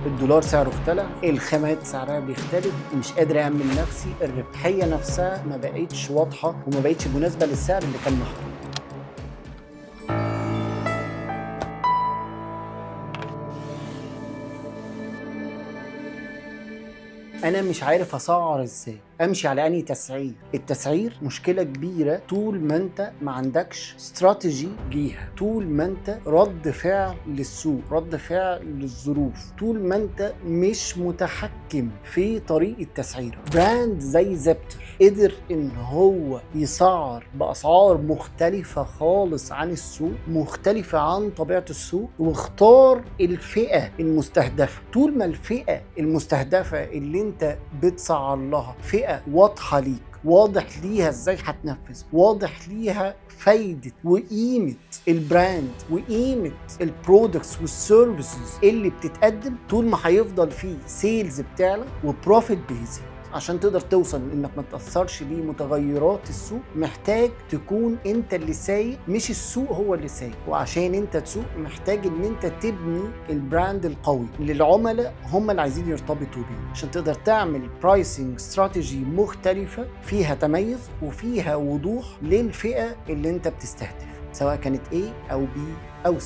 الدولار سعره اختلف، الخامات سعرها بيختلف، مش قادر أأمن نفسي، الربحية نفسها ما بقتش واضحة وما بقتش مناسبة للسعر اللي كان محطوط. انا مش عارف اسعر ازاي، امشي على انهي تسعير. التسعير مشكله كبيره طول ما انت ما عندكش استراتيجي ليها، طول ما انت رد فعل للسوق، رد فعل للظروف، طول ما انت مش متحكم في طريقه تسعيرك. براند زي زبتر قدر ان هو يسعر باسعار مختلفه خالص عن السوق، مختلفه عن طبيعه السوق، واختار الفئه المستهدفه. طول ما الفئه المستهدفه اللي انت بتسعر لها فئة واضحة ليك، واضح ليها ازاي هتنفذ، واضح ليها فايدة وقيمة البراند وقيمة البرودكتس والسيرفيسز اللي بتتقدم، طول ما هيفضل فيه سيلز بتاعنا وبروفيت بيزيد. عشان تقدر توصل انك ما تأثرش بمتغيرات السوق، محتاج تكون انت اللي سايق مش السوق هو اللي سايق. وعشان انت تسوق محتاج ان انت تبني البراند القوي اللي العملاء هم اللي عايزين يرتبطوا بيه، عشان تقدر تعمل برايسنج استراتيجي مختلفة فيها تميز وفيها وضوح للفئة اللي انت بتستهدف، سواء كانت A او B او C.